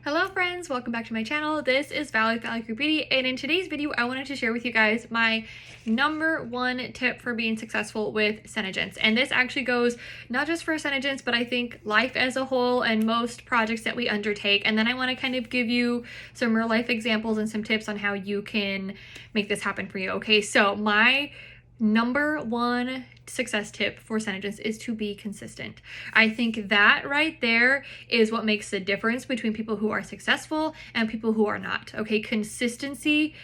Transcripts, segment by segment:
Hello friends, welcome back to my channel. This is Valley Creek Beauty, and in today's video I wanted to share with you guys my number one tip for being successful with SeneGence. And this actually goes not just for SeneGence, but I think life as a whole and most projects that we undertake. And then I want to kind of give you some real life examples and some tips on how you can make this happen for you. Okay, so my number one success tip for SeneGence is to be consistent. I think that right there is what makes the difference between people who are successful and people who are not. Okay, consistency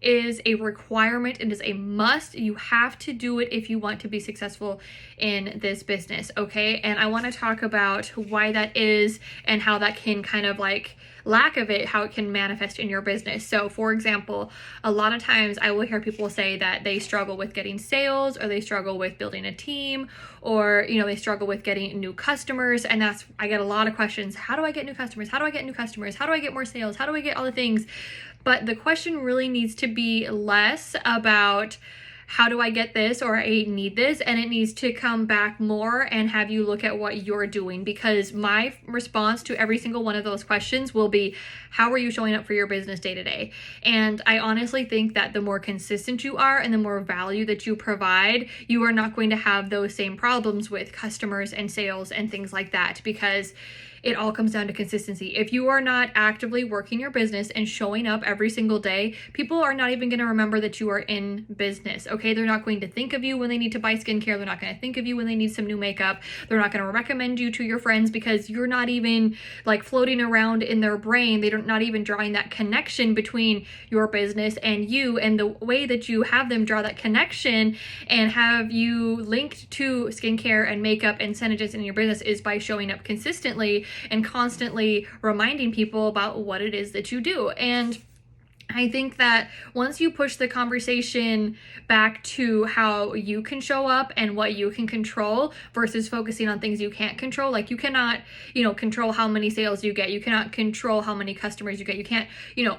is a requirement. It is a must. You have to do it if you want to be successful in this business. Okay, and I want to talk about why that is and how that can kind of like lack of it, how it can manifest in your business. So for example, a lot of times I will hear people say that they struggle with getting sales, or they struggle with building a team, or they struggle with getting new customers. And I get a lot of questions. How do I get new customers? How do I get new customers? How do I get more sales? How do I get all the things? But the question really needs to be less about how do I get this or I need this, and it needs to come back more and have you look at what you're doing, because my response to every single one of those questions will be, how are you showing up for your business day to day? And I honestly think that the more consistent you are and the more value that you provide, you are not going to have those same problems with customers and sales and things like that, because it all comes down to consistency. If you are not actively working your business and showing up every single day, people are not even going to remember that you are in business, okay? They're not going to think of you when they need to buy skincare. They're not going to think of you when they need some new makeup. They're not going to recommend you to your friends because you're not even like floating around in their brain. They're not even drawing that connection between your business and you. And the way that you have them draw that connection and have you linked to skincare and makeup and SeneGence in your business is by showing up consistently and constantly reminding people about what it is that you do. And I think that once you push the conversation back to how you can show up and what you can control versus focusing on things you can't control, like you cannot, control how many sales you get. You cannot control how many customers you get. You can't,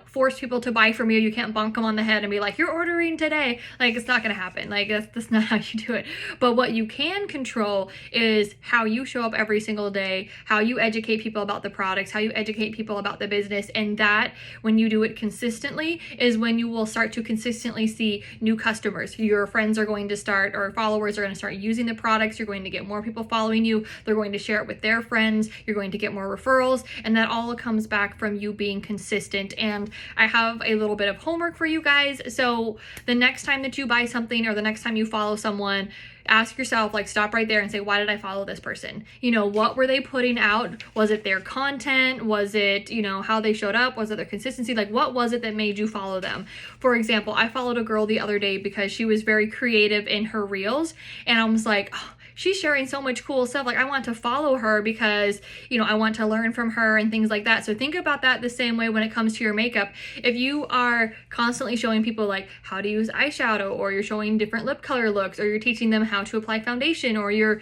force people to buy from you. You can't bonk them on the head and be like, you're ordering today. Like, it's not going to happen. Like, that's not how you do it. But what you can control is how you show up every single day, how you educate people about the products, how you educate people about the business. And that, when you do it consistently, is when you will start to consistently see new customers. Your friends are going to start, or followers are going to start using the products. You're going to get more people following you. They're going to share it with their friends. You're going to get more referrals. And that all comes back from you being consistent. And I have a little bit of homework for you guys. So the next time that you buy something, or the next time you follow someone, ask yourself, like, stop right there and say, why did I follow this person? What were they putting out? Was it their content? Was it, how they showed up? Was it their consistency? Like, what was it that made you follow them? For example, I followed a girl the other day because she was very creative in her reels, and I was like, oh, she's sharing so much cool stuff. Like, I want to follow her because, I want to learn from her and things like that. So think about that the same way when it comes to your makeup. If you are constantly showing people like how to use eyeshadow, or you're showing different lip color looks, or you're teaching them how to apply foundation, or you're,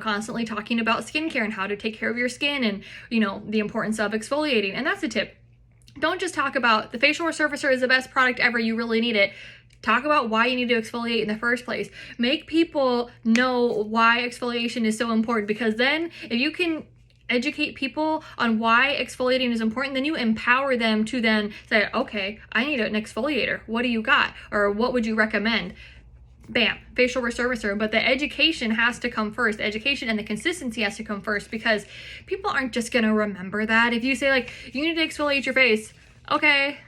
constantly talking about skincare and how to take care of your skin and, the importance of exfoliating. And that's a tip. Don't just talk about the facial resurfacer is the best product ever, you really need it. Talk about why you need to exfoliate in the first place. Make people know why exfoliation is so important, because then if you can educate people on why exfoliating is important, then you empower them to then say, okay, I need an exfoliator. What do you got? Or what would you recommend? Bam, facial resurfacer. But the education has to come first. The education and the consistency has to come first, because people aren't just going to remember that. If you say like, you need to exfoliate your face, okay.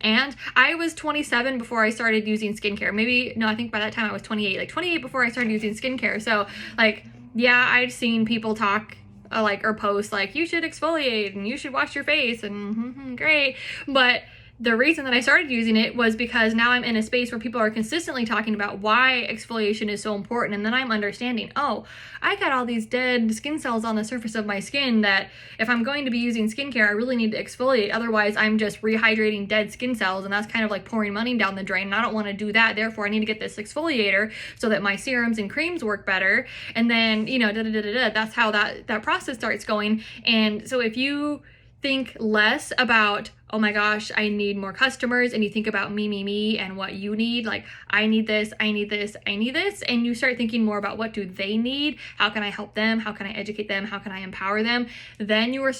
And I was 27 before I started using skincare. I think by that time I was 28. Like 28 before I started using skincare. So like, yeah, I've seen people talk or post like, you should exfoliate and you should wash your face and great. But the reason that I started using it was because now I'm in a space where people are consistently talking about why exfoliation is so important. And then I'm understanding, oh, I got all these dead skin cells on the surface of my skin that if I'm going to be using skincare, I really need to exfoliate. Otherwise, I'm just rehydrating dead skin cells, and that's kind of like pouring money down the drain. And I don't want to do that. Therefore, I need to get this exfoliator so that my serums and creams work better. And then, that's how that process starts going. And so if you think less about, oh my gosh, I need more customers, and you think about me, and what you need. Like, I need this, I need this, I need this. And you start thinking more about what do they need? How can I help them? How can I educate them? How can I empower them? Then you are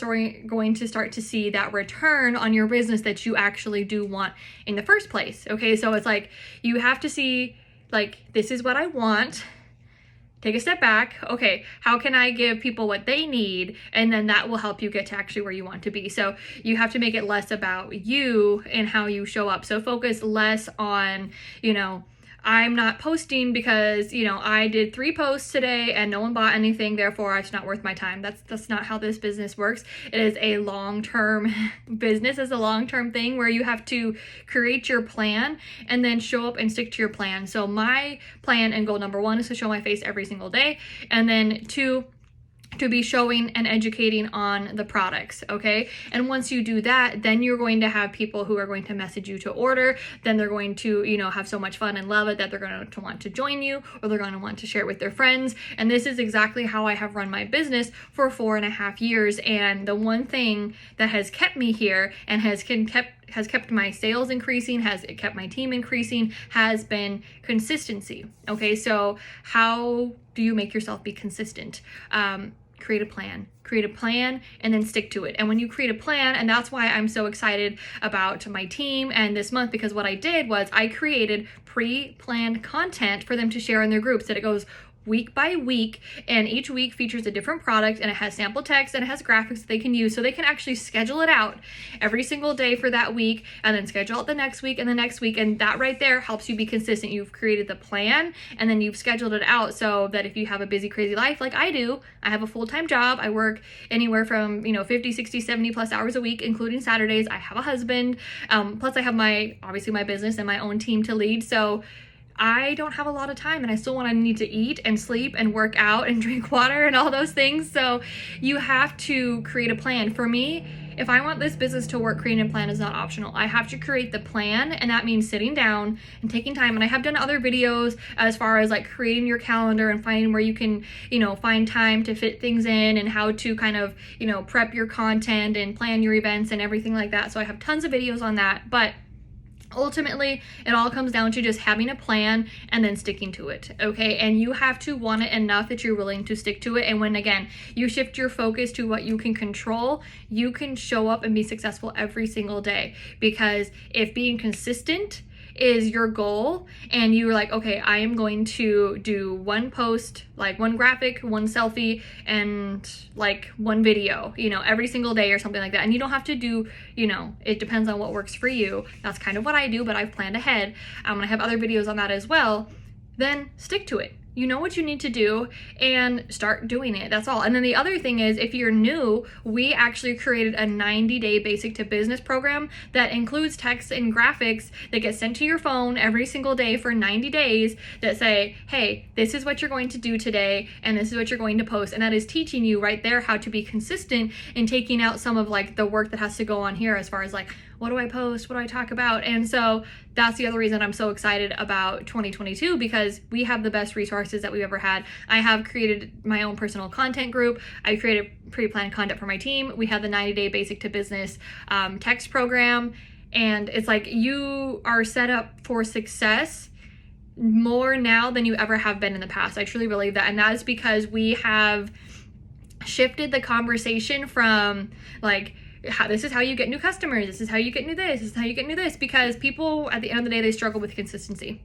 going to start to see that return on your business that you actually do want in the first place. Okay, so it's like, you have to see, like, this is what I want. Take a step back. Okay, how can I give people what they need? And then that will help you get to actually where you want to be. So you have to make it less about you and how you show up. So focus less on, I'm not posting because, I did 3 posts today and no one bought anything, therefore it's not worth my time. That's not how this business works. It is a long-term business. It's a long-term thing where you have to create your plan and then show up and stick to your plan. So my plan and goal number 1 is to show my face every single day. And then 2, to be showing and educating on the products, okay? And once you do that, then you're going to have people who are going to message you to order. Then they're going to, have so much fun and love it that they're going to want to join you, or they're going to want to share it with their friends. And this is exactly how I have run my business for 4.5 years. And the one thing that has kept me here and has kept my sales increasing, has kept my team increasing, has been consistency. Okay, so how do you make yourself be consistent? Create a plan and then stick to it. And when you create a plan, and that's why I'm so excited about my team and this month, because what I did was I created pre-planned content for them to share in their groups, that it goes week by week, and each week features a different product, and it has sample text and it has graphics that they can use, so they can actually schedule it out every single day for that week, and then schedule it the next week and the next week. And that right there helps you be consistent. You've created the plan and then you've scheduled it out, so that if you have a busy, crazy life like I do, I have a full-time job, I work anywhere from 50, 60, 70 plus hours a week, including Saturdays. I have a husband, plus I have my business and my own team to lead, so I don't have a lot of time, and I still need to eat and sleep and work out and drink water and all those things. So you have to create a plan. For me, if I want this business to work, creating a plan is not optional. I have to create the plan, and that means sitting down and taking time. And I have done other videos as far as like creating your calendar and finding where you can, find time to fit things in, and how to kind of, prep your content and plan your events and everything like that. So I have tons of videos on that, but ultimately, it all comes down to just having a plan and then sticking to it, okay? And you have to want it enough that you're willing to stick to it. And when, again, you shift your focus to what you can control, you can show up and be successful every single day. Because if being consistent is your goal, and you're like, okay, I am going to do 1 post, like 1 graphic, 1 selfie, and like 1 video, every single day or something like that. And you don't have to do, it depends on what works for you. That's kind of what I do, but I've planned ahead. I have other videos on that as well. Then stick to it. You know what you need to do, and start doing it. That's all. And then the other thing is, if you're new, we actually created a 90-day basic to business program that includes text and graphics that get sent to your phone every single day for 90 days that say, hey, this is what you're going to do today, and this is what you're going to post. And that is teaching you right there how to be consistent and taking out some of like the work that has to go on here as far as like, what do I post? What do I talk about? And so that's the other reason I'm so excited about 2022, because we have the best resources that we've ever had. I have created my own personal content group. I created pre-planned content for my team. We have the 90-day basic to business text program. And it's like, you are set up for success more now than you ever have been in the past. I truly believe that. And that is because we have shifted the conversation from like, this is how you get new customers, this is how you get new this is how you get new this, because people at the end of the day, they struggle with consistency.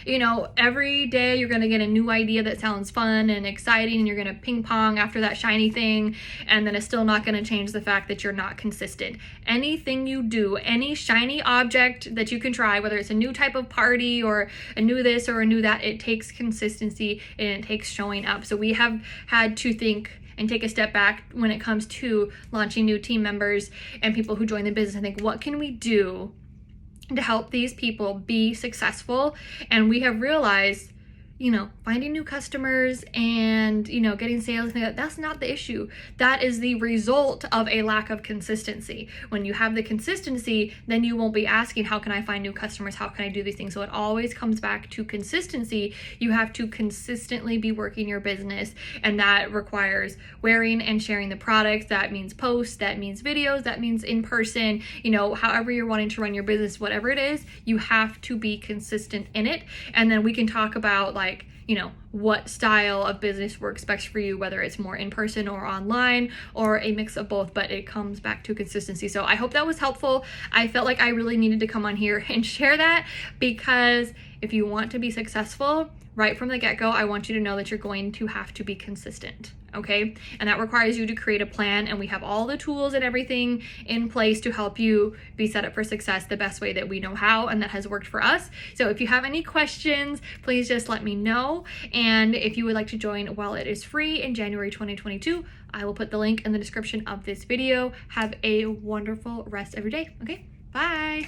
Every day you're going to get a new idea that sounds fun and exciting, and you're going to ping pong after that shiny thing, and then it's still not going to change the fact that you're not consistent. Anything you do, any shiny object that you can try, whether it's a new type of party or a new this or a new that, it takes consistency and it takes showing up. So we have had to think and take a step back when it comes to launching new team members and people who join the business, and think, what can we do to help these people be successful? And we have realized, finding new customers and, getting sales, that's not the issue. That is the result of a lack of consistency. When you have the consistency, then you won't be asking, how can I find new customers? How can I do these things? So it always comes back to consistency. You have to consistently be working your business, and that requires wearing and sharing the products. That means posts, that means videos, that means in person, however you're wanting to run your business, whatever it is, you have to be consistent in it. And then we can talk about what style of business works best for you, whether it's more in person or online or a mix of both, but it comes back to consistency. So I hope that was helpful. I felt like I really needed to come on here and share that, because if you want to be successful right from the get-go, I want you to know that you're going to have to be consistent. Okay, and that requires you to create a plan, and we have all the tools and everything in place to help you be set up for success the best way that we know how, and that has worked for us. So if you have any questions, please just let me know. And if you would like to join while it is free in January 2022, I will put the link in the description of this video. Have a wonderful rest of your day. Okay, bye.